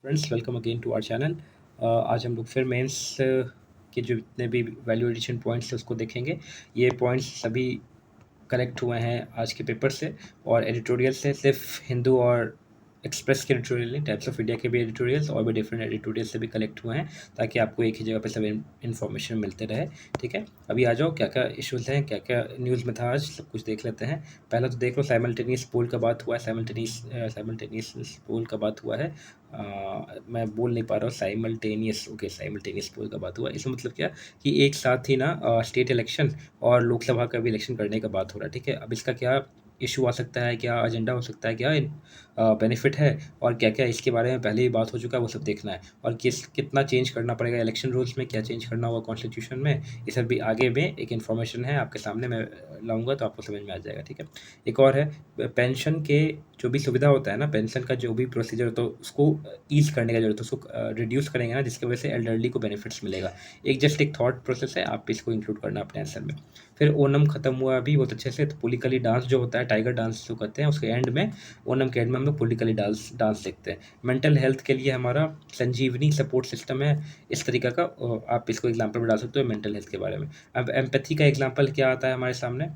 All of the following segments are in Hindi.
Friends, welcome again to our channel. आज हम लोग फिर मेंस के जो जितने भी वैल्यू एडिशन पॉइंट्स हैं उसको देखेंगे। ये पॉइंट्स सभी कलेक्ट हुए हैं आज के पेपर से और एडिटोरियल से। सिर्फ हिंदू और एक्सप्रेस के एडिटोरियल नहीं, टाइप्स ऑफ इंडिया के भी एडिटोरियल्स और भी डिफरेंट एडिटोरियल से भी कलेक्ट हुए हैं, ताकि आपको एक ही जगह पर सब इन्फॉर्मेशन मिलते रहे। ठीक है, अभी आ जाओ, क्या क्या इश्यूज़ हैं, क्या क्या न्यूज़ में था आज, सब कुछ देख लेते हैं। पहला तो देख लो, साइमल्टेनियस पोल का बात हुआ है। साइमल्टेनियस पोल का बात हुआ है। मैं बोल नहीं पा रहा हूँ, साइमल्टेनियस, ओके, साइमल्टेनियस पोल का बात हुआ। इसमें मतलब क्या कि एक साथ ही ना स्टेट इलेक्शन और लोकसभा का भी इलेक्शन करने का बात हो रहा है। ठीक है, अब इसका क्या इशू आ सकता है, क्या एजेंडा हो सकता है, क्या बेनिफिट है और क्या क्या इसके बारे में पहले ही बात हो चुका है, वो सब देखना है। और कितना चेंज करना पड़ेगा इलेक्शन रूल्स में, क्या चेंज करना होगा कॉन्स्टिट्यूशन में, ये सब भी आगे में एक इन्फॉर्मेशन है आपके सामने, मैं लाऊंगा तो आपको समझ में आ जाएगा। ठीक है, एक और है पेंशन के जो भी सुविधा होता है ना, पेंशन का जो भी प्रोसीजर होता है उसको ईज करने का जरूरत है, उसको रिड्यूस करेंगे ना, जिसकी वजह से एल्डरली को बेनिफिट्स मिलेगा। एक थॉट प्रोसेस है, आप इसको इंक्लूड करना अपने आंसर में। फिर ओनम खत्म हुआ अभी बहुत अच्छे से, तो पोलिकली डांस जो होता है, टाइगर डांस जो कहते हैं, उसके एंड में, ओनम के एंड में हम लोग पोलिकली डांस डांस देखते हैं। मेंटल हेल्थ के लिए हमारा संजीवनी सपोर्ट सिस्टम है, इस तरीका का आप इसको एग्जाम्पल में डाल सकते हो मेंटल हेल्थ के बारे में। अब एम्पैथी का एग्जाम्पल क्या आता है हमारे सामने?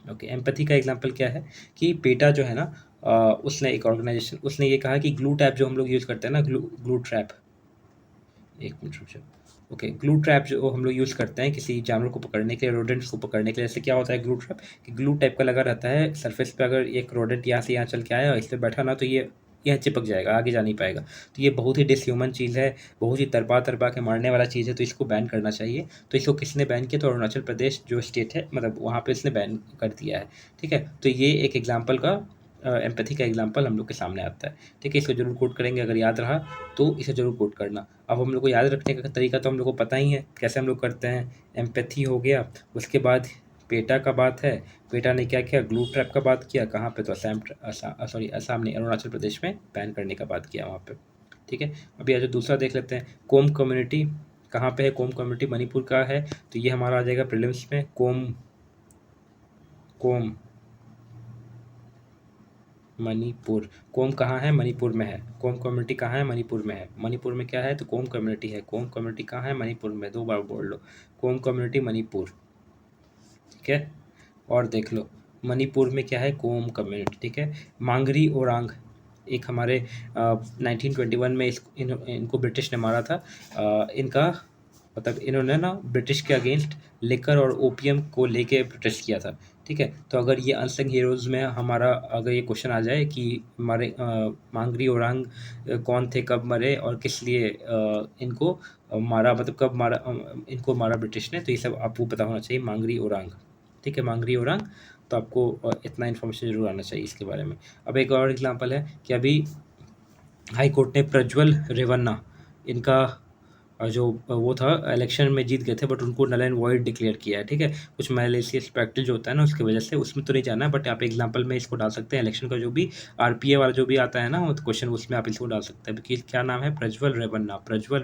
ओके, एम्पैथी का एग्जांपल क्या है कि पेटा जो है ना, उसने एक ऑर्गेनाइजेशन, उसने ये कहा कि ग्लू टैप जो हम लोग यूज़ करते हैं ना, ग्लू ग्लू ट्रैप, एक मिनट रुक जाओ। ओके, ग्लू ट्रैप जो हम लोग यूज़ करते हैं किसी जानवर को पकड़ने के लिए, रोडेंट्स को पकड़ने के लिए, जैसे क्या होता है ग्लू ट्रैप, कि ग्लू टाइप का लगा रहता है सरफेस पे। अगर एक रोडेंट यहाँ से यहाँ चल के आया और इस पर बैठा ना, तो ये यहाँ चिपक जाएगा, आगे जा नहीं पाएगा। तो ये बहुत ही डिसह्यूमन चीज़ है, बहुत ही तरपा तरपा के मारने वाला चीज़ है, तो इसको बैन करना चाहिए। तो इसको किसने बैन किया? तो अरुणाचल प्रदेश जो स्टेट है, मतलब वहाँ पे इसने बैन कर दिया है। ठीक है, तो ये एक एग्जाम्पल का एम्पैथी का एग्जाम्पल हम लोग के सामने आता है। ठीक है, इसको जरूर कोट करेंगे, अगर याद रहा तो इसे जरूर कोट करना। अब हम लोग को याद रखने का तरीका तो हम लोग को पता ही है कैसे हम लोग करते हैं। एम्पैथी हो गया, उसके बाद पेटा का बात है, पेटा ने क्या किया, ग्लू ट्रैप का बात किया, कहाँ पे? तो असम नहीं, अरुणाचल प्रदेश में बैन करने का बात किया वहाँ पे। ठीक है, अभी आज दूसरा देख लेते हैं, कोम कम्युनिटी कहाँ पे है? कोम कम्युनिटी मणिपुर का है, तो ये हमारा आ जाएगा प्रीलिम्स में। कोम कोम मणिपुर, कोम कहाँ है? मणिपुर में है। कोम कम्युनिटी कहाँ है? मणिपुर में है। मणिपुर में क्या है? तो कोम कम्युनिटी है। कोम कम्युनिटी कहाँ है? मणिपुर में, दो बार बोल लो, कोम कम्युनिटी मणिपुर। ठीक है, और देख लो मणिपुर में क्या है? कोम कम्युनिटी। ठीक है, मांगरी ओरांग, एक हमारे 1921 में इनको ब्रिटिश ने मारा था। इनका मतलब इन्होंने ना ब्रिटिश के अगेंस्ट लिकर और ओपियम को लेके प्रोटेस्ट किया था। ठीक है, तो अगर ये अनसंग हीरोज़ में हमारा अगर ये क्वेश्चन आ जाए कि हमारे मांगरी ओरांग कौन थे, कब मरे और किस लिए इनको मारा, मतलब कब मारा इनको मारा ब्रिटिश ने, तो ये सब आपको पता होना चाहिए, मांगरी ओरांग। ठीक है, मांगरी ओरांग, तो आपको इतना इन्फॉर्मेशन जरूर आना चाहिए इसके बारे में। अब एक और एग्जांपल है कि अभी हाई कोर्ट ने प्रज्वल रेवन्ना, इनका जो वो था, इलेक्शन में जीत गए थे बट उनको नल एंड वॉइड डिक्लेयर किया है। ठीक है, कुछ मैलिशियस प्रैक्टिस जो होता है ना, उसकी वजह से, उसमें तो नहीं जाना है, बट आप एग्जांपल में इसको डाल सकते हैं। इलेक्शन का जो भी आरपीए वाला जो भी आता है ना क्वेश्चन, उसमें आप इसको डाल सकते हैं कि क्या नाम है? प्रज्वल रेवन्ना, प्रज्वल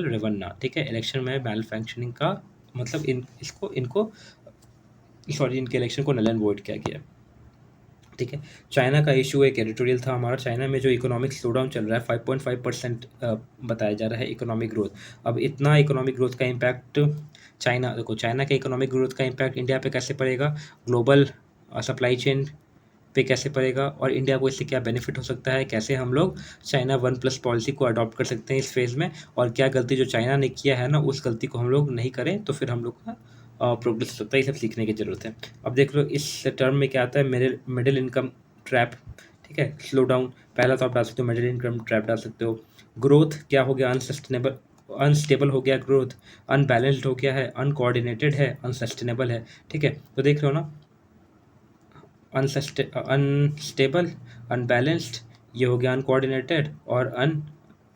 रेवन्ना। ठीक है, इलेक्शन में मैल फंक्शनिंग का मतलब इसको इनको सॉरी, इनके इलेक्शन को नल एंड वॉइड किया गया। ठीक है, चाइना का इशू एक एडिटोरियल था हमारा। चाइना में जो इकोनॉमिक स्लोडाउन चल रहा है, 5.5% बताया जा रहा है इकोनॉमिक ग्रोथ। अब इतना इकोनॉमिक ग्रोथ का इम्पैक्ट चाइना, देखो चाइना के इकोनॉमिक ग्रोथ का इम्पैक्ट इंडिया पे कैसे पड़ेगा, ग्लोबल सप्लाई चेन पे कैसे पड़ेगा, और इंडिया को इससे क्या बेनिफिट हो सकता है, कैसे हम लोग चाइना 1+ पॉलिसी को अडॉप्ट कर सकते हैं इस फेज़ में, और क्या गलती जो चाइना ने किया है ना, उस गलती को हम लोग नहीं करें, तो फिर हम लोग का प्रोग्रेस हो सकता है। ये सब सीखने की ज़रूरत है। अब देख लो इस टर्म में क्या आता है, मिडिल इनकम ट्रैप। ठीक है, स्लो डाउन, पहला तो आप डाल सकते हो मिडिल इनकम ट्रैप डाल सकते हो। ग्रोथ क्या हो गया? अनसस्टेनेबल, अनस्टेबल हो गया ग्रोथ, अनबैलेंस्ड हो गया है, अनकोऑर्डिनेटेड है, अनसस्टेनेबल है। ठीक है, तो देख रहे हो ना, अनस्टेबल, अनबैलेंस्ड, ये हो गया अनकोऑर्डिनेटेड और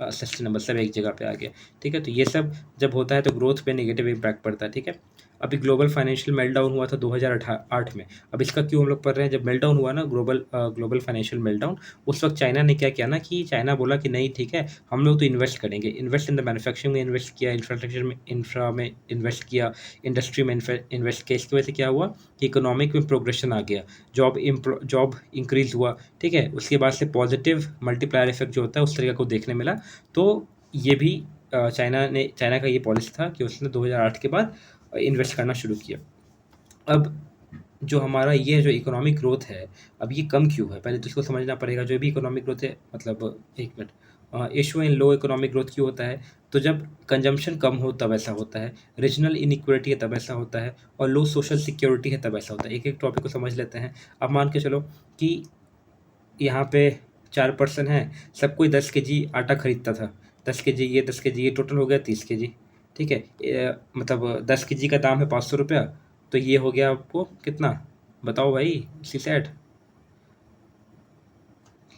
सस्टेनेबल, सब एक जगह पे आ गया। ठीक है, तो ये सब जब होता है तो ग्रोथ पे नेगेटिव इम्पैक्ट पड़ता है। ठीक है, अभी ग्लोबल फाइनेंशियल मेल्टडाउन हुआ था 2008 में। अब इसका क्यों हम लोग पढ़ रहे हैं, जब मेल्टडाउन हुआ ना ग्लोबल फाइनेंशियल मेल्टडाउन, उस वक्त चाइना ने क्या किया ना कि चाइना बोला कि नहीं ठीक है हम लोग तो इन्वेस्ट करेंगे, इन्वेस्ट इन द मैन्युफैक्चरिंग में इन्वेस्ट किया, इंफ्रास्ट्रक्चर में इंफ्रा में इन्वेस्ट किया, इंडस्ट्री में इन्वेस्ट किया। इसकी वजह से क्या हुआ कि इकोनॉमिक में प्रोग्रेशन आ गया, जॉब इंक्रीज हुआ, ठीक है। उसके बाद से पॉजिटिव मल्टीप्लायर इफेक्ट जो होता है उस तरीके को देखने मिला। तो ये भी चाइना का ये पॉलिसी था कि उसने 2008 के बाद इन्वेस्ट करना शुरू किया। अब जो हमारा ये जो इकोनॉमिक ग्रोथ है, अब ये कम क्यों है, पहले तो इसको समझना पड़ेगा। जो भी इकोनॉमिक ग्रोथ है, मतलब एक minute, issue in low economic growth क्यों होता है, तो जब कंजम्पशन कम हो तब ऐसा होता है, रीजनल इनइक्वालिटी है तब ऐसा होता है, और लो सोशल सिक्योरिटी है तब ऐसा होता है। एक एक टॉपिक को समझ लेते हैं। अब मान के चलो कि यहाँ पे 4 पर्सन हैं, सब कोई 10 केजी आटा खरीदता था, 10 केजी ये 10 केजी ये, टोटल हो गया 30 केजी, ठीक है। मतलब 10 केजी का दाम है 500 रुपया, तो ये हो गया आपको कितना, बताओ भाई, सी सेट,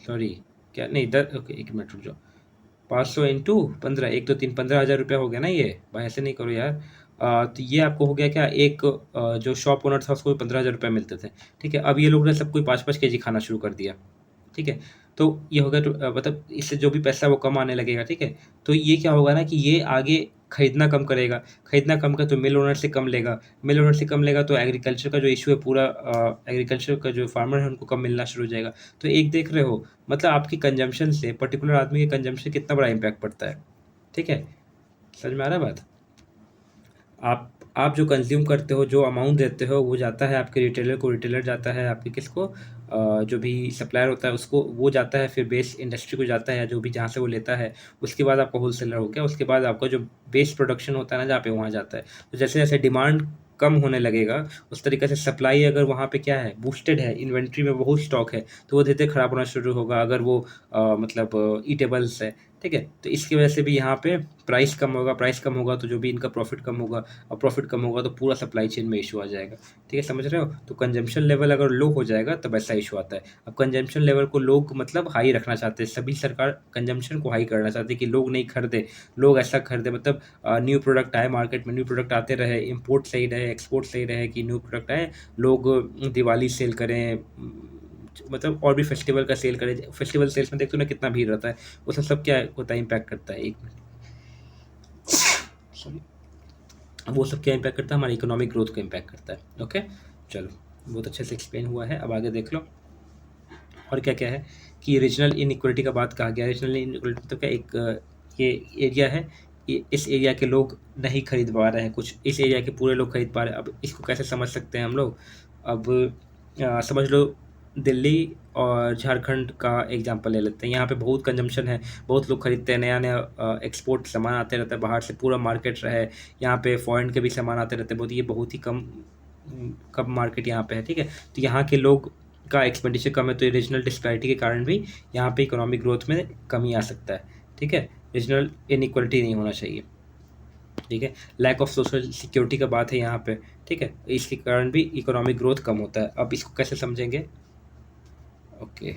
सॉरी क्या, नहीं 10, ओके एक मिनट रुक जाओ, 500 इंटू 15, 1 2 3, 15,000 रुपया हो गया ना ये भाई, ऐसे नहीं करो यार। तो ये आपको हो गया क्या, एक जो शॉप ओनर था उसको 15,000 रुपया मिलते थे, ठीक है। अब ये लोग ने सब कोई 5-5 केजी खाना शुरू कर दिया, ठीक है। तो ये हो गया, तो मतलब इससे जो भी पैसा वो कम आने लगेगा, ठीक है। तो ये क्या होगा ना कि ये आगे खरीदना कम करेगा, खरीदना कम कर तो मिल ओनर से कम लेगा, मिल ओनर से कम लेगा तो एग्रीकल्चर का जो इशू है पूरा, एग्रीकल्चर का जो फार्मर है उनको कम मिलना शुरू हो जाएगा। तो एक देख रहे हो, मतलब आपकी कंजम्पशन से पर्टिकुलर आदमी के कंजम्पशन कितना बड़ा इम्पैक्ट पड़ता है, ठीक है। समझ में आ रहा है बात। आप जो कंज्यूम करते हो, जो अमाउंट देते हो, वो जाता है आपके रिटेलर को, रिटेलर जाता है आपके किसको, जो भी सप्लायर होता है उसको, वो जाता है फिर बेस इंडस्ट्री को जाता है, या जो भी जहाँ से वो लेता है। उसके बाद आपका होलसेलर हो गया, उसके बाद आपका जो बेस प्रोडक्शन होता है ना जहाँ पे, वहाँ जाता है। तो जैसे जैसे डिमांड कम होने लगेगा, उस तरीके से सप्लाई अगर वहाँ पे क्या है, बूस्टेड है, इन्वेंट्री में बहुत स्टॉक है, तो वो धीरे धीरे खराब होना शुरू होगा। अगर वो मतलब ईटेबल्स है, ठीक है, तो इसकी वजह से भी यहाँ पे प्राइस कम होगा, प्राइस कम होगा तो जो भी इनका प्रॉफिट कम होगा, और प्रॉफिट कम होगा तो पूरा सप्लाई चेन में इशू आ जाएगा, ठीक है। समझ रहे हो। तो कंजम्पशन लेवल अगर लो हो जाएगा तब ऐसा इशू आता है। अब कंजम्पशन लेवल को लोग मतलब हाई रखना चाहते हैं, सभी सरकार कंजम्पशन को हाई करना चाहती है कि लोग नहीं खरीदे, लोग ऐसा खरीदे, मतलब न्यू प्रोडक्ट आए मार्केट में, न्यू प्रोडक्ट आते रहे, इम्पोर्ट सही रहे, एक्सपोर्ट सही रहे, कि न्यू प्रोडक्ट आए, लोग दिवाली सेल करें, मतलब और भी फेस्टिवल का सेल करें। फेस्टिवल सेल्स में देखते हो ना कितना भीड़ रहता है, वो सब क्या होता है, इम्पैक्ट करता है। एक मिनट, सॉरी, वो सब क्या इम्पैक्ट करता है, हमारी इकोनॉमिक ग्रोथ को इम्पैक्ट करता है। ओके, चलो बहुत अच्छे से एक्सप्लेन हुआ है, अब आगे देख लो। और क्या क्या है कि रीजनल इनइक्वालिटी का बात कहा गया। रीजनल इनइक्वालिटी तो क्या, एक ये एरिया है, इस एरिया के लोग नहीं खरीद पा रहे हैं कुछ, इस एरिया के पूरे लोग खरीद पा रहे हैं। अब इसको कैसे समझ सकते हैं हम लोग, अब समझ लो दिल्ली और झारखंड का एग्जांपल ले लेते हैं। यहाँ पे बहुत कंजम्पशन है, बहुत लोग खरीदते हैं, नया नया एक्सपोर्ट सामान आते रहता है बाहर से, पूरा मार्केट रहे, यहाँ पे फॉरेन के भी सामान आते रहते हैं बहुत, ये बहुत ही कम कम मार्केट यहाँ पे है, ठीक है। तो यहाँ के लोग का एक्सपेंडिचर कम है, तो रीजनल डिस्पैरिटी के कारण भी यहाँ पे इकोनॉमिक ग्रोथ में कमी आ सकता है, ठीक है। रीजनल इनइक्वालिटी नहीं होना चाहिए, ठीक है। लैक ऑफ सोशल सिक्योरिटी का बात है यहाँ पे, ठीक है, इसके कारण भी इकोनॉमिक ग्रोथ कम होता है। अब इसको कैसे समझेंगे, ओके।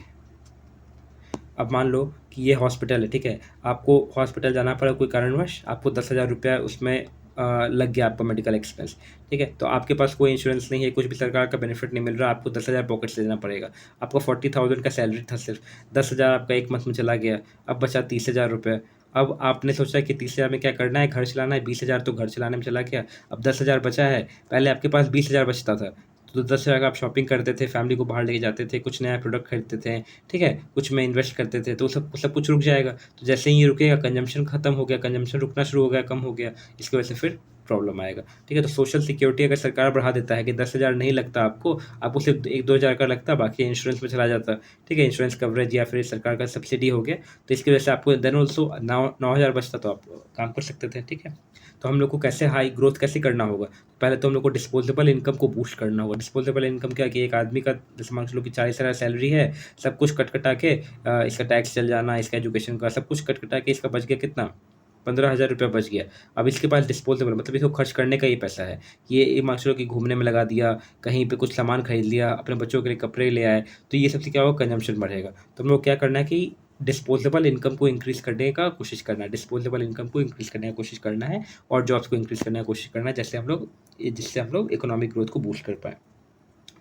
अब मान लो कि ये हॉस्पिटल है, ठीक है, आपको हॉस्पिटल जाना पड़ा कोई कारणवश, आपको 10,000 रुपया उसमें लग गया आपका मेडिकल एक्सपेंस, ठीक है। तो आपके पास कोई इंश्योरेंस नहीं है, कुछ भी सरकार का बेनिफिट नहीं मिल रहा, आपको 10,000 पॉकेट से देना पड़ेगा। आपका 40,000 का सैलरी था, सिर्फ 10,000 आपका एक मंथ में चला गया, अब बचा 30,000 रुपये। अब आपने सोचा कि 30,000 में क्या करना है, घर चलाना है, 20,000 तो घर चलाने में चला गया, अब 10,000 बचा है। पहले आपके पास 20,000 बचता था, तो 10,000 का आप शॉपिंग करते थे, फैमिली को बाहर लेके जाते थे, कुछ नया प्रोडक्ट खरीदते थे, ठीक है, कुछ में इन्वेस्ट करते थे, तो सब कुछ रुक जाएगा। तो जैसे ही ये रुकेगा, कंजम्पशन खत्म हो गया, कंजम्पशन रुकना शुरू हो गया, कम हो गया, इसकी वजह से फिर प्रॉब्लम आएगा, ठीक है। तो सोशल सिक्योरिटी अगर सरकार बढ़ा देता है कि 10,000 नहीं लगता आपको सिर्फ 1-2 हज़ार का लगता, बाकी इंश्योरेंस में चला जाता, ठीक है, इंश्योरेंस कवरेज या फिर सरकार का सब्सिडी हो गया, तो इसकी वजह से आपको देन ऑल्सो 9,000 बचता, तो आप काम कर सकते थे, ठीक है। तो हम लोग को कैसे हाई ग्रोथ कैसे करना होगा, पहले तो हम लोग को डिस्पोजेबल इनकम को बूस्ट करना होगा। डिस्पोजेबल इनकम क्या, कि एक आदमी का जैसे मान लो कि 40,000 सैलरी है, सब कुछ कट कटा के इसका टैक्स चल जाना, इसका एजुकेशन का सब कुछ कट कटा के इसका बच गया कितना, 15,000 रुपया बच गया। अब इसके पास डिस्पोजेबल मतलब इसको खर्च करने का ही पैसा है, ये मान लो कि घूमने में लगा दिया, कहीं पे कुछ सामान खरीद लिया, अपने बच्चों के लिए कपड़े ले आए, तो ये सबसे क्या होगा, कंजम्पशन बढ़ेगा। तो हम लोग क्या करना है कि डिस्पोजेबल इनकम को इंक्रीज़ करने का कोशिश करना है, डिस्पोजेबल इनकम को इंक्रीज़ करने का कोशिश करना है और जॉब्स को इंक्रीज़ करने का कोशिश करना है, जिससे हम लोग इकोनॉमिक ग्रोथ को बूस्ट कर पाएँ।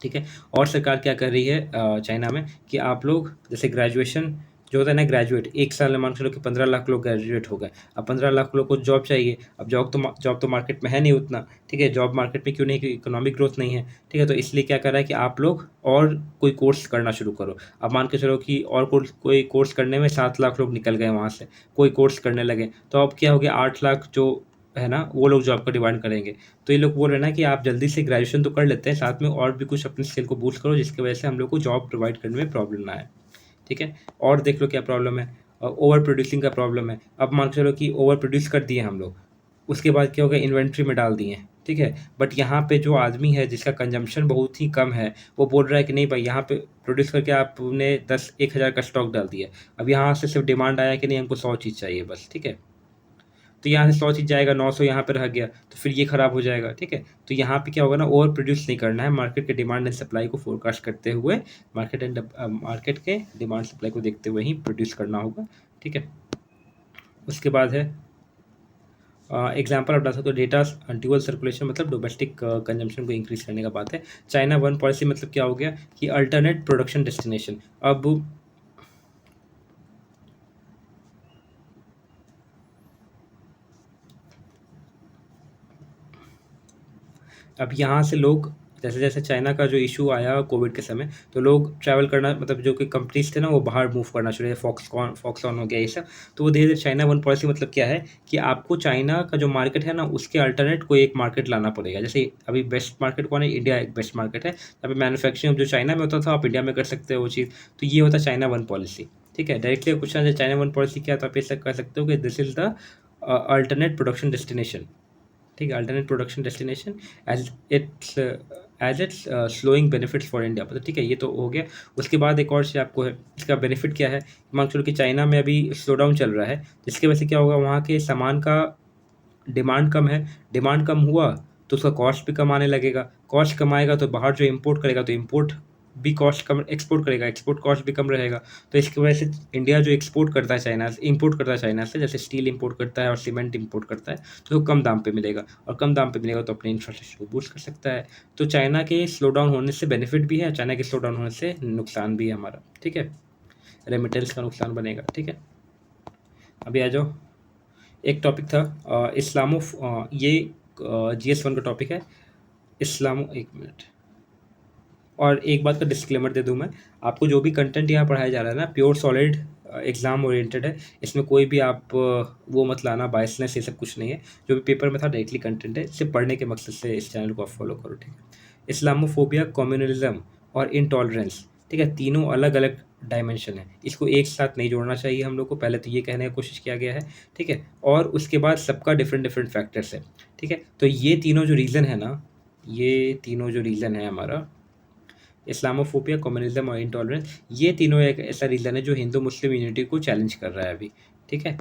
ठीक है। और सरकार क्या कर रही है चाइना में कि आप लोग जैसे ग्रेजुएशन जो होता है ना, ग्रेजुएट 1 साल में मान के चलो कि 15 लाख लोग ग्रेजुएट हो गए। अब 15 लाख लोग को जॉब चाहिए। अब जॉब तो मार्केट में है नहीं उतना, ठीक है। जॉब मार्केट में क्यों नहीं? क्योंकि इकोनॉमिक ग्रोथ नहीं है, ठीक है। तो इसलिए क्या कर रहा है कि आप लोग और कोई कोर्स करना शुरू करो। अब मान के चलो कि और कोई कोर्स करने में 7 लाख लोग निकल गए वहाँ से, कोई कोर्स करने लगे, तो अब क्या हो गया, 8 लाख जो है ना, वो लोग जॉब का डिमांड करेंगे। तो ये लोग बोल रहे हैं ना कि आप जल्दी से ग्रेजुएशन तो कर लेते हैं, साथ में और भी कुछ अपने स्किल को बूस्ट करो, जिसकी वजह से हम लोग को जॉब प्रोवाइड करने में प्रॉब्लम ना आए, ठीक है। और देख लो क्या प्रॉब्लम है, ओवर प्रोड्यूसिंग का प्रॉब्लम है। अब मान के चलो कि ओवर प्रोड्यूस कर दिए हम लोग, उसके बाद क्या हो गया, इन्वेंट्री में डाल दिए, ठीक है। बट यहाँ पे जो आदमी है जिसका कंजम्पशन बहुत ही कम है, वो बोल रहा है कि नहीं भाई, यहाँ पे प्रोड्यूस करके आपने 10-1,000 का स्टॉक डाल दिया। अब यहाँ से सिर्फ डिमांड आया कि नहीं, हमको 100 चीज़ चाहिए बस, ठीक है। तो यहाँ से 100 चीज़ जाएगा, 900 यहाँ पे रह गया, तो फिर ये खराब हो जाएगा, ठीक है। तो यहाँ पे क्या होगा ना, ओवर प्रोड्यूस नहीं करना है, मार्केट के डिमांड एंड सप्लाई को फोरकास्ट करते हुए, मार्केट के डिमांड सप्लाई को देखते हुए ही प्रोड्यूस करना होगा, ठीक है। उसके बाद है एग्जाम्पल आप डाल सकते हो, डेटा ड्यूअल सर्कुलेशन, मतलब डोमेस्टिक कंजम्पशन को इंक्रीज करने का बात है। चाइना वन पॉलिसी मतलब क्या हो गया कि अल्टरनेट प्रोडक्शन डेस्टिनेशन। अब यहाँ से लोग, जैसे जैसे चाइना का जो इशू आया कोविड के समय, तो लोग ट्रैवल करना, मतलब जो कि कंपनीज थे ना, वो बाहर मूव करना शुरू हुए, फॉक्सकॉन हो गया ये सब। तो वो धीरे धीरे चाइना वन पॉलिसी मतलब क्या है कि आपको चाइना का जो मार्केट है ना, उसके अल्टरनेट कोई एक मार्केट लाना पड़ेगा। जैसे अभी बेस्ट मार्केट कौन है? इंडिया एक बेस्ट मार्केट है। अभी मैन्युफैक्चरिंग जो चाइना में होता था, आप इंडिया में कर सकते हो वो चीज़। तो ये होता है चाइना वन पॉलिसी, ठीक है। डायरेक्टली क्वेश्चन है चाइना वन पॉलिसी क्या, तो आप ऐसा कर सकते हो कि this is the alternate production destination, ठीक है। Alternate production destination as it's slowing benefits for India, मतलब ठीक है। ये तो हो गया। उसके बाद एक और चीज़ आपको है, इसका बेनिफिट क्या है। मान चलो कि चाइना में अभी स्लो डाउन चल रहा है, जिसकी वजह से क्या होगा, वहाँ के सामान का डिमांड कम है। डिमांड कम हुआ तो उसका कॉस्ट भी कम आने लगेगा, कॉस्ट कम आएगा तो बाहर जो इम्पोर्ट करेगा, तो इम्पोर्ट भी कॉस्ट कम, एक्सपोर्ट करेगा, एक्सपोर्ट कॉस्ट भी कम रहेगा। तो इसकी वजह से इंडिया जो एक्सपोर्ट करता है चाइना से, इम्पोर्ट करता है चाइना से, जैसे स्टील इम्पोर्ट करता है और सीमेंट इम्पोर्ट करता है, तो वो कम दाम पे मिलेगा, और कम दाम पे मिलेगा तो अपने इंफ्रास्ट्रक्चर को बूस्ट कर सकता है। तो चाइना के स्लो डाउन होने से बेनिफिट भी है, चाइना के स्लो डाउन होने से नुकसान भी है हमारा, ठीक है। रेमिटेंस का नुकसान बनेगा, ठीक है। अभी आ जाओ, एक टॉपिक था इस्लामो, ये GS1 का टॉपिक है, इस्लामो, एक मिनट। और एक बात का डिस्क्लेमर दे दूं मैं, आपको जो भी कंटेंट यहाँ पढ़ाया जा रहा है ना, प्योर सॉलिड एग्जाम ओरिएंटेड है। इसमें कोई भी आप वो मत लाना, बायसनेस, ये सब कुछ नहीं है। जो भी पेपर में था डायरेक्टली कंटेंट है, सिर्फ पढ़ने के मकसद से इस चैनल को आप फॉलो करो, ठीक है। इस्लामोफोबिया, कम्युनलिज्म और इंटॉलरेंस, ठीक है, तीनों अलग अलग डायमेंशन है। इसको एक साथ नहीं जोड़ना चाहिए हम लोग को, पहले तो ये कहने की कोशिश किया गया है, ठीक है। और उसके बाद सबका डिफरेंट डिफरेंट फैक्टर्स है, ठीक है। तो ये तीनों जो रीज़न है ना, ये तीनों जो रीज़न है हमारा, इस्लामोफोबिया, कम्युनिज्म और इंटॉलरेंस, ये तीनों एक ऐसा रीज़न है जो हिंदू मुस्लिम यूनिटी को चैलेंज कर रहा है अभी, ठीक है।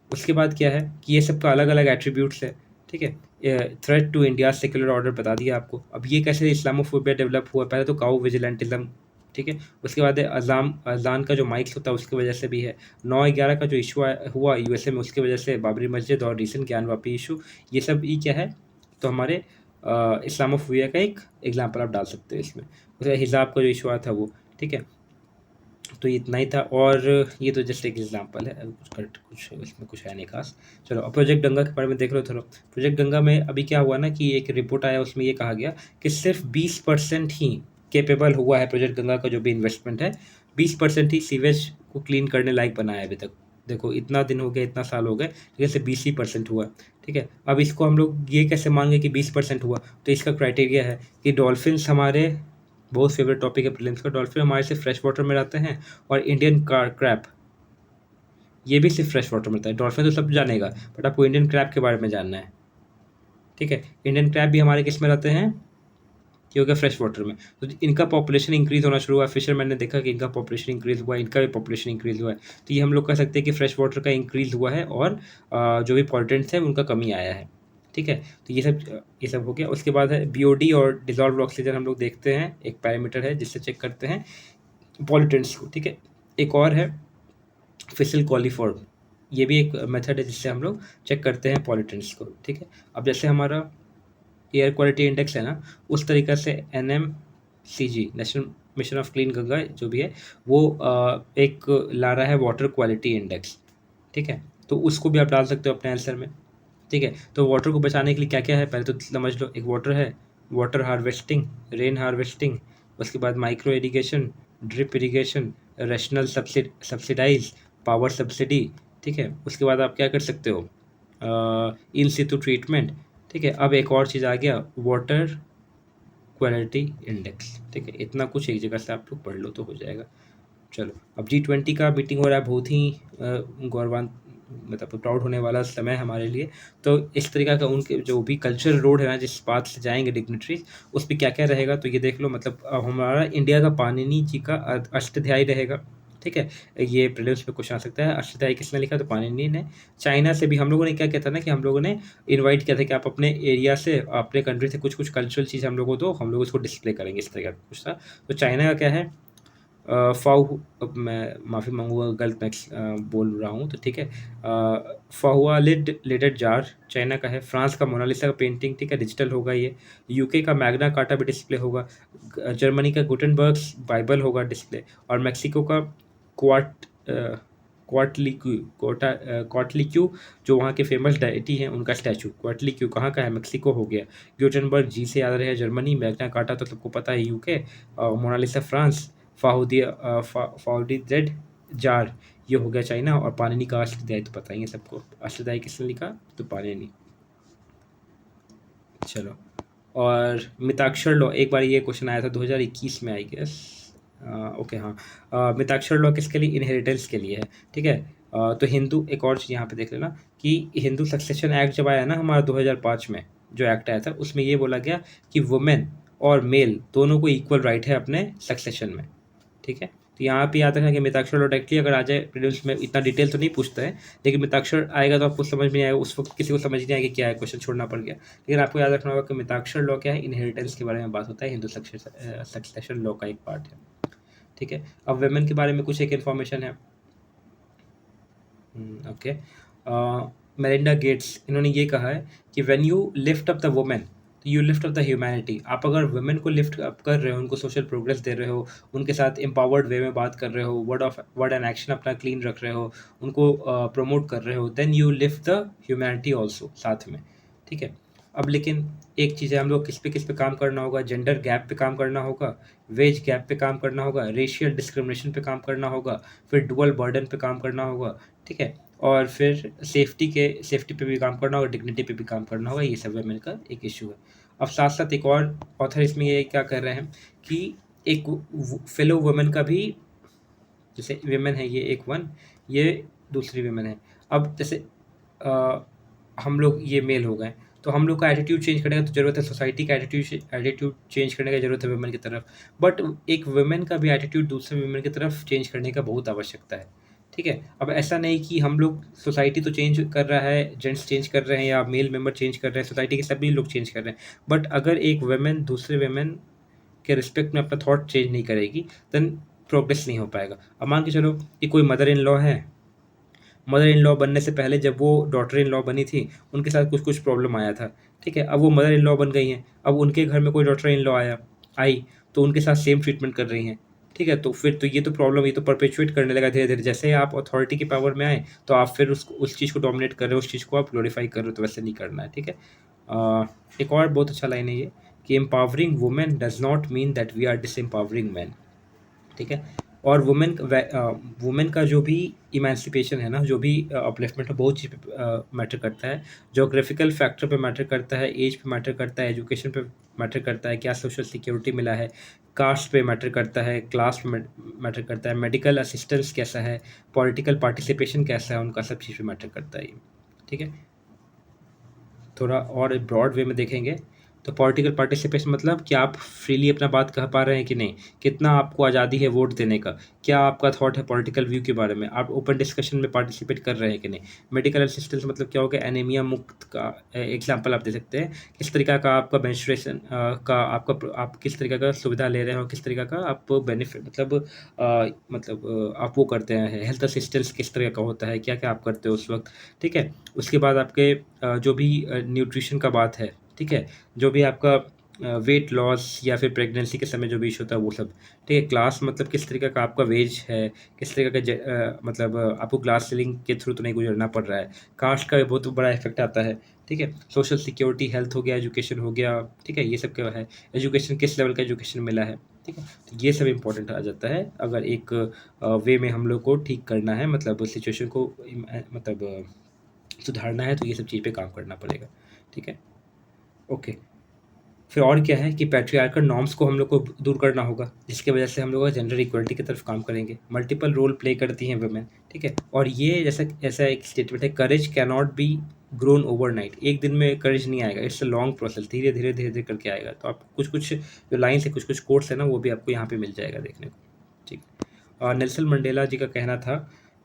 उसके बाद क्या है कि ये सबका अलग अलग एट्रीब्यूट्स है, ठीक है। Threat to India secular order बता दिया आपको। अब ये कैसे इस्लामोफोबिया डेवलप हुआ, पहले तो काउ विजिलेंटिज्म, ठीक है। उसके बाद अजान का जो माइक्स होता है उसकी वजह से भी है। 9/11 का जो इशू हुआ यूएसए में, उसकी वजह से बाबरी मस्जिद और रिसेंट ज्ञानवापी इशू, ये सब ये क्या है, तो हमारे इस्लामोफोबिया का एक एग्जाम्पल आप डाल सकते हैं इसमें। उसका हिजाब का जो इशू आया था वो, ठीक है। तो इतना ही था, और ये तो जस्ट एक एग्जांपल है, कुछ इसमें कुछ है नहीं खास। चलो अब प्रोजेक्ट गंगा के बारे में देख लो थोड़ा। प्रोजेक्ट गंगा में अभी क्या हुआ ना कि एक रिपोर्ट आया, उसमें ये कहा गया कि सिर्फ 20% ही केपेबल हुआ है प्रोजेक्ट गंगा का जो भी इन्वेस्टमेंट है, 20% ही सीवेज को क्लीन करने लायक बना है अभी तक। देखो इतना दिन हो गया, इतना साल हो गए, लेकिन सिर्फ 20% हुआ, ठीक है। अब इसको हम लोग ये कैसे मांगे कि 20% हुआ, तो इसका क्राइटेरिया है कि डॉल्फिन्स हमारे बहुत फेवरेट टॉपिक है प्रीलिम्स का, डॉल्फिन हमारे से फ्रेश वाटर में रहते हैं, और इंडियन क्रैप ये भी सिर्फ फ्रेश वाटर में रहता है। डॉल्फिन तो सब जानेगा, बट आपको इंडियन क्रैप के बारे में जानना है, ठीक है। इंडियन क्रैप भी हमारे किस में रहते हैं, कि हो गया फ्रेश वाटर में। तो इनका पॉपुलेशन इंक्रीज होना शुरू हुआ, फिशरमैन ने देखा कि इनका पॉपुलेशन इंक्रीज हुआ, इनका भी पॉपुलेशन इंक्रीज हुआ है। तो ये हम लोग कह सकते हैं कि फ्रेश वाटर का इंक्रीज हुआ है, और जो भी पॉल्यूटेंट्स हैं उनका कमी आया है, ठीक है। तो ये सब हो गया। उसके बाद है BOD और डिजॉल्व ऑक्सीजन, हम लोग देखते हैं एक पैरामीटर है जिससे चेक करते हैं पॉल्यूटेंट्स को, ठीक है। एक और है फिसल कॉलीफॉर्म, ये भी एक मेथड है जिससे हम लोग चेक करते हैं पॉल्यूटेंट्स को, ठीक है। अब जैसे हमारा एयर क्वालिटी इंडेक्स है ना, उस तरीक़े से NMCG national mission of clean Ganga जो भी है वो एक ला रहा है वाटर क्वालिटी इंडेक्स, ठीक है। तो उसको भी आप डाल सकते हो अपने आंसर में, ठीक है। तो वाटर को बचाने के लिए क्या क्या है पहले तो समझ लो। एक वाटर है, वाटर हार्वेस्टिंग, रेन हार्वेस्टिंग, उसके बाद micro irrigation, drip irrigation, rational subsidise, power subsidy, ठीक है। उसके बाद आप क्या कर सकते हो, इन सितु ट्रीटमेंट, ठीक है। अब एक और चीज़ आ गया, वाटर क्वालिटी इंडेक्स, ठीक है। इतना कुछ एक जगह से आप लोग पढ़ लो तो हो जाएगा। चलो, अब G20 का मीटिंग हो रहा है, बहुत ही गौरवान मतलब प्राउड होने वाला समय है हमारे लिए। तो इस तरीक़ा का उनके जो भी कल्चरल रोड है ना, जिस बात से जाएंगे डिग्नेटरीज, उस पर क्या क्या रहेगा तो ये देख लो। मतलब हमारा इंडिया का पाणिनि जी का अष्टाध्यायी रहेगा, ठीक है। ये प्रीलिम्स में क्वेश्चन आ सकता है। अष्टाध्यायी किसने लिखा, तो पाणिनि ने। चाइना से भी हम लोगों ने क्या किया था ना, कि हम लोगों ने इनवाइट किया था कि आप अपने एरिया से, अपने कंट्री से कुछ कुछ कल्चरल चीज़ हम लोगों को दो, हम लोग उसको डिस्प्ले करेंगे, इस तरह का कुछ था। तो चाइना का क्या है, फाउ, अब मैं माफ़ी मांगूंगा गलत मैं बोल रहा हूँ तो, ठीक है। फाहुआ लिडेड जार चाइना का है। फ्रांस का मोनालिसा का पेंटिंग, ठीक है, डिजिटल होगा ये। यूके का मैग्ना कार्टा भी डिस्प्ले होगा। जर्मनी का गुटेनबर्ग्स बाइबल होगा डिस्प्ले। और मैक्सिको का क्वाट क्वाटलीक्यू जो वहाँ के फेमस डायटी हैं उनका स्टैचू। क्वाटलीक्यू कहाँ का है, मैक्सिको हो गया। ग्यूटेनबर्ग जी से याद रहे जर्मनी, मैग्ना कार्टा तो सबको पता है यूके, मोनालिसा फ्रांस, फाउडी जेड जार ये हो गया चाइना। और पाणिनि का अष्टाध्यायी तो पता ही है सबको। अष्टाध्यायी किसने लिखा, तो पाणिनि। चलो, और मिताक्षर लॉ, एक बार ये क्वेश्चन आया था 2021 में आई गेस, ओके हाँ। मिताक्षर लॉ किसके लिए, इनहेरिटेंस के लिए है, ठीक है। तो हिंदू, एक और चीज़ यहाँ पे देख लेना कि हिंदू सक्सेशन एक्ट जब आया ना हमारा 2005 में, जो एक्ट आया था उसमें ये बोला गया कि वुमेन और मेल दोनों को इक्वल राइट है अपने सक्सेशन में, ठीक है। तो यहाँ पे याद रखना कि मिताक्षर लॉ डायरेक्टली अगर आ जाए प्रीलिम्स में, इतना डिटेल तो नहीं पूछता है, लेकिन मिताक्षर आएगा तो आपको समझ में आएगा। उस वक्त किसी को समझ नहीं आएगा क्या है, क्वेश्चन छोड़ना पड़ गया। लेकिन आपको याद रखना होगा कि मिताक्षर लॉ क्या है, इनहेरिटेंस के बारे में बात होता है, हिंदू सक्सेशन लॉ का एक पार्ट है, ठीक है। अब वेमेन के बारे में कुछ एक इन्फॉर्मेशन है, ओके। मेलिंडा गेट्स, इन्होंने ये कहा है कि when you lift up the women you lift up the humanity. आप अगर वुमेन को लिफ्ट अप कर रहे हो, उनको सोशल प्रोग्रेस दे रहे हो, उनके साथ एम्पावर्ड वे में बात कर रहे हो, वर्ड एंड एक्शन अपना क्लीन रख रहे हो, उनको प्रमोट कर रहे हो, then you lift the humanity also साथ में, ठीक है। अब लेकिन एक चीज़ है, हम लोग किस पे काम करना होगा, जेंडर गैप पे काम करना होगा, वेज गैप पे काम करना होगा, रेशियल डिस्क्रिमिनेशन पे काम करना होगा, फिर डुअल बर्डन पे काम करना होगा, ठीक है। और फिर सेफ्टी पे भी काम करना होगा, डिग्निटी पे भी काम करना होगा। ये सब वुमेन का एक इशू है। अब साथ साथ एक और ऑथर इसमें ये क्या कर रहे हैं कि एक फेलो वुमेन का भी, जैसे वुमेन है ये एक वन, ये दूसरी वुमेन है। अब जैसे हम लोग ये मेल हो गए, तो हम लोग का एटीट्यूड चेंज करने का तो ज़रूरत है, सोसाइटी का एटीट्यूड चेंज करने का ज़रूरत है वुमेन की तरफ। बट एक वुमेन का भी एटीट्यूड दूसरे वुमेन की तरफ चेंज करने का बहुत आवश्यकता है, ठीक है। अब ऐसा नहीं कि हम लोग, सोसाइटी तो चेंज कर रहा है, जेंट्स चेंज कर रहे हैं या मेल मेंबर चेंज कर रहे हैं, सोसाइटी के सभी लोग चेंज कर रहे हैं, बट अगर एक वुमेन दूसरे वुमेन के रिस्पेक्ट में अपना थॉट चेंज नहीं करेगी, देन प्रोग्रेस नहीं हो पाएगा। अब मान के चलो कि कोई मदर इन लॉ है, मदर इन लॉ बनने से पहले जब वो डॉटर इन लॉ बनी थी, उनके साथ कुछ कुछ प्रॉब्लम आया था, ठीक है। अब वो मदर इन लॉ बन गई हैं, अब उनके घर में कोई डॉटर इन लॉ आई तो उनके साथ सेम ट्रीटमेंट कर रही हैं, ठीक है। तो फिर तो ये तो प्रॉब्लम, ये तो परपेचुएट करने लगा धीरे धीरे। जैसे आप अथॉरिटी की पावर में आए तो आप फिर उस चीज़ को डोमिनेट कर रहे हो, उस चीज़ को आप ग्लोरीफाई कर रहे हो, तो वैसे नहीं करना है, ठीक है। एक और बहुत अच्छा लाइन है ये कि empowering women does not mean that we are disempowering man, ठीक है। और वुमेन का जो भी इमेंसिपेशन है ना, जो भी अपलिफ्टमेंट है, बहुत चीज़ पे मैटर करता है। जोग्राफिकल फैक्टर पे मैटर करता है, एज पे मैटर करता है, एजुकेशन पे मैटर करता है, क्या सोशल सिक्योरिटी मिला है, कास्ट पे मैटर करता है, क्लास पे मैटर करता है, मेडिकल असिस्टेंस कैसा है, पॉलिटिकल पार्टिसिपेशन कैसा है, उनका सब चीज़ पे मैटर करता है ये, ठीक है। थोड़ा और ब्रॉड वे में देखेंगे तो पॉलिटिकल पार्टिसिपेशन मतलब कि आप फ्रीली अपना बात कह पा रहे हैं कि नहीं, कितना आपको आज़ादी है वोट देने का, क्या आपका थॉट है पॉलिटिकल व्यू के बारे में, आप ओपन डिस्कशन में पार्टिसिपेट कर रहे हैं कि नहीं। मेडिकल असिस्टेंस मतलब क्या हो गया, एनीमिया मुक्त का एग्जाम्पल आप दे सकते हैं, किस तरीका का आपका मेंस्ट्रुएशन का आपका आप किस तरीका का सुविधा ले रहे हैं और किस तरीका का आप बेनिफिट मतलब आप वो करते हैं, हेल्थ असिस्टेंस किस तरह का होता है, क्या क्या आप करते हो उस वक्त। ठीक है, उसके बाद आपके जो भी न्यूट्रिशन का बात है, ठीक है, जो भी आपका वेट लॉस या फिर प्रेगनेंसी के समय जो भी इशू होता है वो सब। ठीक है, क्लास मतलब किस तरीके का आपका वेज है, किस तरीके का मतलब आपको क्लास सीलिंग के थ्रू तो नहीं गुजरना पड़ रहा है। कास्ट का भी बहुत बड़ा इफेक्ट आता है। ठीक है, सोशल सिक्योरिटी, हेल्थ हो गया, एजुकेशन हो गया। ठीक है, ये सब क्या है, एजुकेशन किस लेवल का एजुकेशन मिला है। ठीक है, तो ये सब इंपॉर्टेंट आ जाता है अगर एक वे में हम लोग को ठीक करना है, मतलब सिचुएशन को मतलब सुधारना है, तो ये सब चीज़ पे काम करना पड़ेगा। ठीक है, ओके। फिर और क्या है कि पैट्रियार्कल नॉर्म्स को हम लोग को दूर करना होगा, जिसकी वजह से हम लोग जेंडर इक्वलिटी की तरफ काम करेंगे। मल्टीपल रोल प्ले करती हैं वुमेन। ठीक है, और ये जैसा ऐसा एक स्टेटमेंट है, courage can not be grown overnight. एक दिन में करेज नहीं आएगा, इट्स अ लॉन्ग प्रोसेस, धीरे धीरे धीरे धीरे करके आएगा। तो आप कुछ कुछ जो लाइन्स है, कुछ कुछ कोट्स है ना, वो भी आपको यहाँ पे मिल जाएगा देखने को। ठीक, और नेल्सन मंडेला जी का कहना था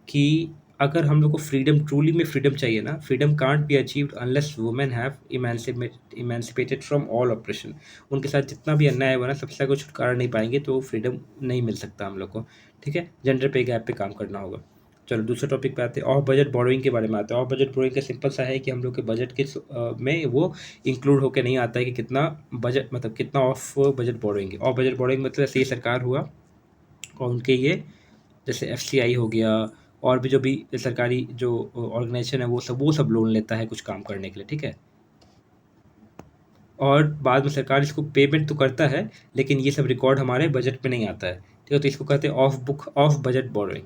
कि अगर हम लोग को फ्रीडम, ट्रूली में फ्रीडम चाहिए ना, freedom can't be achieved unless women have emancipated from all operation. उनके साथ जितना भी अन्याय हुआ ना, सबसे कुछ छुटकारा नहीं पाएंगे, तो फ्रीडम नहीं मिल सकता हम लोग को। ठीक है, जेंडर पे गैप पे काम करना होगा। चलो दूसरे टॉपिक पे आते हैं, ऑफ बजट बोरोइंग के बारे में आते हैं। ऑफ बजट बोरोइंग का सिंपल सा है कि हम लोग के बजट के में वो इंक्लूड होकर नहीं आता है कि कितना बजट, मतलब कितना ऑफ बजट बोरोइंग है। ऑफ बजट बोरोइंग मतलब ऐसे ही सरकार हुआ और उनके ये जैसे एफसीआई हो गया, और भी जो भी सरकारी जो ऑर्गेनाइजेशन है वो सब लोन लेता है कुछ काम करने के लिए। ठीक है, और बाद में सरकार इसको पेमेंट तो करता है, लेकिन ये सब रिकॉर्ड हमारे बजट में नहीं आता है। ठीक है, तो इसको कहते हैं of book of budget borrowing.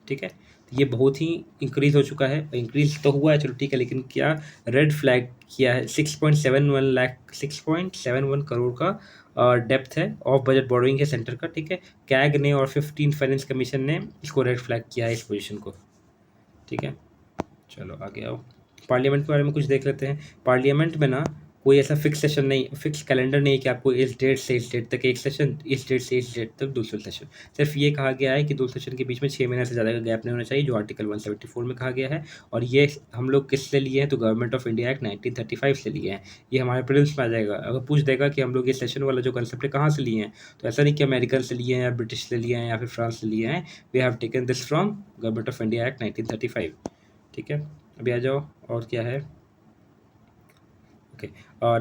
ठीक है, तो ये बहुत ही इंक्रीज हो चुका है, इंक्रीज तो हुआ है चलो ठीक है, लेकिन क्या रेड फ्लैग किया है। 6.71 करोड़ का डेप्थ है, ऑफ बजट बोरोइंग है सेंटर का। ठीक है, कैग ने और 15 फाइनेंस कमीशन ने इसको रेड फ्लैग किया है, इस पोजीशन को। ठीक है, चलो आगे आओ, पार्लियामेंट के बारे में कुछ देख लेते हैं। पार्लियामेंट में ना कोई ऐसा फिक्स सेशन नहीं, फिक्स कैलेंडर नहीं है कि आपको इस डेट से इस डेट तक एक सेशन, इस डेट से इस डेट तक दूसरा सेशन। सिर्फ ये कहा गया है कि दो सेशन के बीच में 6 महीने से ज़्यादा का गैप नहीं होना चाहिए, जो आर्टिकल 174 में कहा गया है। और ये हम लोग किससे लिए हैं, तो गवर्नमेंट ऑफ इंडिया एक्ट 1935 से लिए हैं। ये हमारे प्रिलिम्स में आ जाएगा, अगर पूछ देगा कि हम लोग ये सेशन वाला जो कंसेप्ट है कहाँ से लिए हैं, तो ऐसा नहीं कि अमेरिकन से लिए हैं या ब्रिटिश से लिए हैं या फिर फ्रांस से लिए हैं। We have taken this from Government of India Act 1935। ठीक है, अभी आ जाओ, और क्या है। ओके,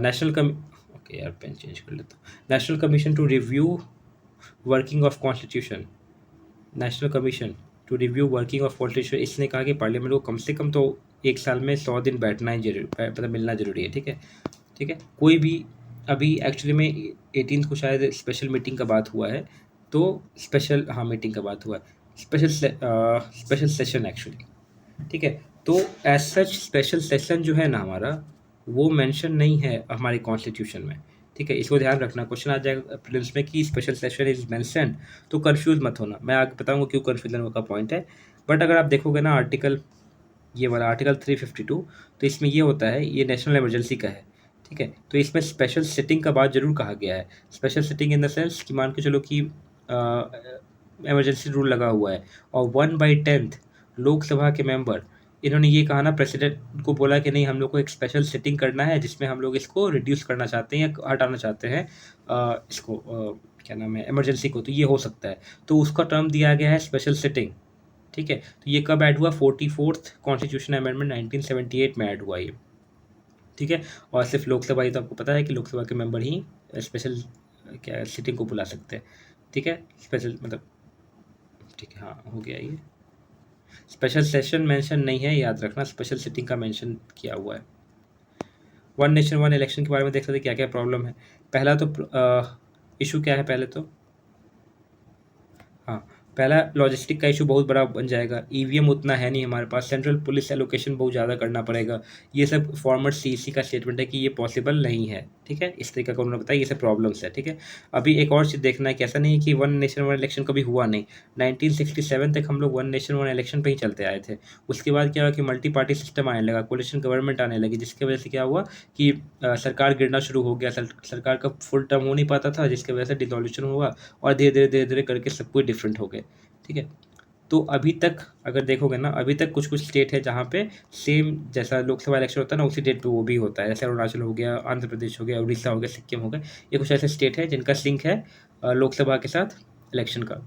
नेशनल कम ओके यार, पेन चेंज कर लेता हूँ। National commission to review working of constitution, national commission to review working of constitution. इसने कहा कि पार्लियामेंट को कम से कम तो एक साल में 100 दिन बैठना ही जरूरी, मतलब मिलना जरूरी है। ठीक है, ठीक है, कोई भी अभी एक्चुअली में 18 को शायद स्पेशल मीटिंग का बात हुआ है, तो स्पेशल, हाँ मीटिंग का बात हुआ है, स्पेशल सेशन एक्चुअली। ठीक है, तो एज सच स्पेशल सेशन जो है ना हमारा, वो मेंशन नहीं है हमारे कॉन्स्टिट्यूशन में। ठीक है, इसको ध्यान रखना, क्वेश्चन आ जाएगा प्रीलिम्स में कि स्पेशल सेशन इज मेंशन, तो कंफ्यूज मत होना, मैं आगे बताऊंगा क्यों कंफ्यूजन का पॉइंट है। बट अगर आप देखोगे ना आर्टिकल, ये वाला आर्टिकल 352, तो इसमें ये होता है, ये नेशनल इमरजेंसी का है। ठीक है, तो इसमें स्पेशल सिटिंग का बात जरूर कहा गया है। Special sitting in the sense कि मान के चलो कि इमरजेंसी रूल लगा हुआ है और 1/10 लोकसभा के मेंबर, इन्होंने ये कहा ना, प्रेसिडेंट को बोला कि नहीं हम लोग को एक स्पेशल सिटिंग करना है जिसमें हम लोग इसको रिड्यूस करना चाहते हैं या हटाना चाहते हैं, इसको क्या नाम है, इमरजेंसी को, तो ये हो सकता है। तो उसका टर्म दिया गया है स्पेशल सिटिंग। ठीक है, तो ये कब ऐड हुआ, 44th कॉन्स्टिट्यूशन अमेंडमेंट 1978 में ऐड हुआ ये। ठीक है, और सिर्फ लोकसभा ही, तो आपको पता है कि लोकसभा के मेंबर ही स्पेशल क्या सिटिंग को बुला सकते हैं। ठीक है, स्पेशल मतलब, ठीक है, हाँ हो गया ये। स्पेशल सेशन मेंशन नहीं है, याद रखना, स्पेशल सिटिंग का मेंशन किया हुआ है। वन नेशन वन इलेक्शन के बारे में देख सकते क्या क्या प्रॉब्लम है। पहला तो इशू क्या है, पहले तो हाँ, पहला लॉजिस्टिक का इशू बहुत बड़ा बन जाएगा, ईवीएम उतना है नहीं हमारे पास, सेंट्रल पुलिस एलोकेशन बहुत ज़्यादा करना पड़ेगा। ये सब फॉर्मर सीईसी का स्टेटमेंट है कि ये पॉसिबल नहीं है, ठीक है। इस तरीके का उन्होंने बताया, ये सब प्रॉब्लम्स है, ठीक है। अभी एक और चीज़ देखना है कि ऐसा नहीं है कि वन नेशन वन इलेक्शन कभी हुआ नहीं। 1967 तक हम लोग वन नेशन वन इलेक्शन पे ही चलते आए थे। उसके बाद क्या हुआ कि मल्टी पार्टी सिस्टम आने लगा, कोलिशन गवर्नमेंट आने लगी, जिसकी वजह से क्या हुआ कि सरकार गिरना शुरू हो गया, सरकार का फुल टर्म हो नहीं पाता था, जिसकी वजह से डिसोल्यूशन हुआ और धीरे धीरे करके सब कुछ डिफरेंट हो गए, ठीक है। तो अभी तक अगर देखोगे ना, अभी तक कुछ कुछ स्टेट है जहाँ पे सेम जैसा लोकसभा इलेक्शन होता है ना, उसी डेट पे वो भी होता है। जैसे अरुणाचल हो गया, आंध्र प्रदेश हो गया, उड़ीसा हो गया, सिक्किम हो गया। ये कुछ ऐसे स्टेट है जिनका सिंक है लोकसभा के साथ इलेक्शन का,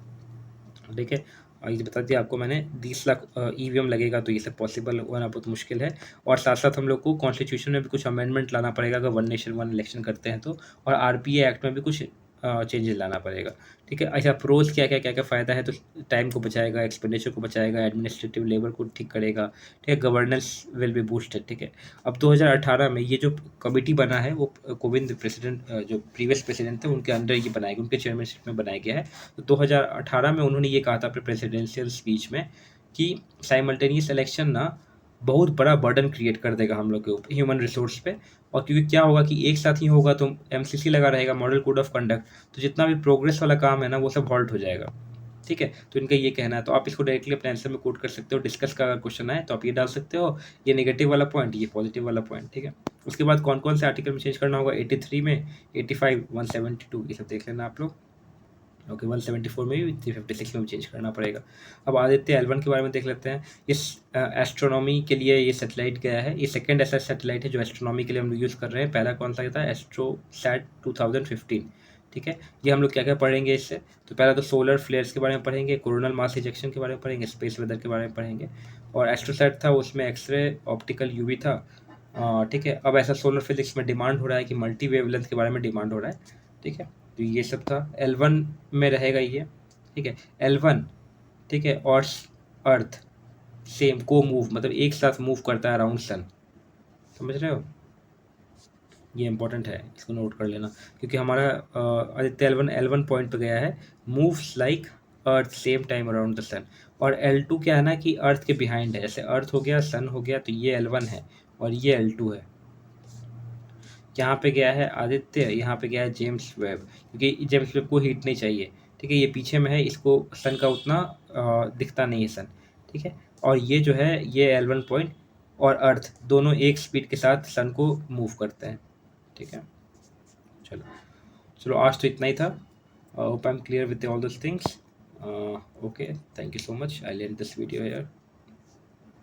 ठीक है। और ये बता दिया आपको मैंने, 20 लाख ईवीएम लगेगा, तो ये सब पॉसिबल होना बहुत मुश्किल है। और साथ साथ हम लोग को कॉन्स्टिट्यूशन में भी कुछ अमेंडमेंट लाना पड़ेगा अगर वन नेशन वन इलेक्शन करते हैं तो, और आरपीए एक्ट में भी कुछ चेंजेस लाना पड़ेगा, ठीक है। अच्छा, प्रोज क्या क्या फ़ायदा है, तो टाइम को बचाएगा, एक्सपेंडिचर को बचाएगा, एडमिनिस्ट्रेटिव लेबर को ठीक करेगा, ठीक है, गवर्नेंस विल बी बूस्टेड, ठीक है। अब 2018 में ये जो कमिटी बना है वो कोविंद प्रेसिडेंट, जो प्रीवियस प्रेसिडेंट थे उनके अंडर ये बनाया गया, उनके चेयरमैनशिप में बनाया गया है। तो 2018 में उन्होंने ये कहा था अपने प्रेसिडेंशियल स्पीच में कि साइमल्टेनियस इलेक्शन ना बहुत बड़ा बर्डन क्रिएट कर देगा हम लोग के ऊपर, ह्यूमन रिसोर्स पे। और क्योंकि क्या होगा कि एक साथ ही होगा तो एमसीसी लगा रहेगा, मॉडल कोड ऑफ कंडक्ट, तो जितना भी प्रोग्रेस वाला काम है ना वो सब हॉल्ट हो जाएगा, ठीक है। तो इनका ये कहना है, तो आप इसको डायरेक्टली अपने आंसर में कोट कर सकते हो। डिस्कस का अगर क्वेश्चन है तो आप ये डाल सकते हो, ये नेगेटिव वाला पॉइंट, ये पॉजिटिव वाला पॉइंट, ठीक है। उसके बाद कौन कौन से आर्टिकल में चेंज करना होगा, 83 में, 85, 172, ये सब देख लेना आप लोग। ओके, 174 में भी, 356 में भी चेंज करना पड़ेगा। अब आदित्य L1 के बारे में देख लेते हैं। इस एस्ट्रोनॉमी के लिए ये सैटेलाइट गया है, ये सेकंड ऐसा सैटेलाइट है जो एस्ट्रोनॉमी के लिए हम यूज़ कर रहे हैं। पहला कौन सा था, एस्ट्रोसैट 2015, ठीक है। ये हम लोग क्या क्या पढ़ेंगे इससे, तो पहला तो सोलर फ्लेयर्स के बारे में पढ़ेंगे, कोरोनल मास इजेक्शन के बारे में पढ़ेंगे, स्पेस वेदर के बारे में पढ़ेंगे। और एस्ट्रोसैट था उसमें एक्सरे, ऑप्टिकल यूवी था, ठीक है। अब ऐसा सोलर फिजिक्स में डिमांड हो रहा है कि मल्टी वेवलेंथ के बारे में डिमांड हो रहा है, ठीक है। तो ये सब था, L1 में रहेगा ये, ठीक है। L1, ठीक है, और अर्थ सेम को मूव, मतलब एक साथ मूव करता है अराउंड सन, समझ रहे हो। ये इंपॉर्टेंट है, इसको नोट कर लेना, क्योंकि हमारा आदित्य L1 पॉइंट पे गया है, moves like earth same time around the sun. और L2 क्या है ना कि अर्थ के बिहाइंड है, जैसे अर्थ हो गया, सन हो गया, तो ये L1 है और ये L2 है। यहाँ पे गया है आदित्य, यहाँ पे गया है जेम्स वेब, क्योंकि जेम्स वेब को हीट नहीं चाहिए, ठीक है। ये पीछे में है, इसको सन का उतना दिखता नहीं है सन, ठीक है। और ये जो है ये L1 पॉइंट और अर्थ दोनों एक स्पीड के साथ सन को मूव करते हैं, ठीक है। चलो चलो, आज तो इतना ही था। Hope I am clear with all this things. Okay, thank you so much, I and this video here.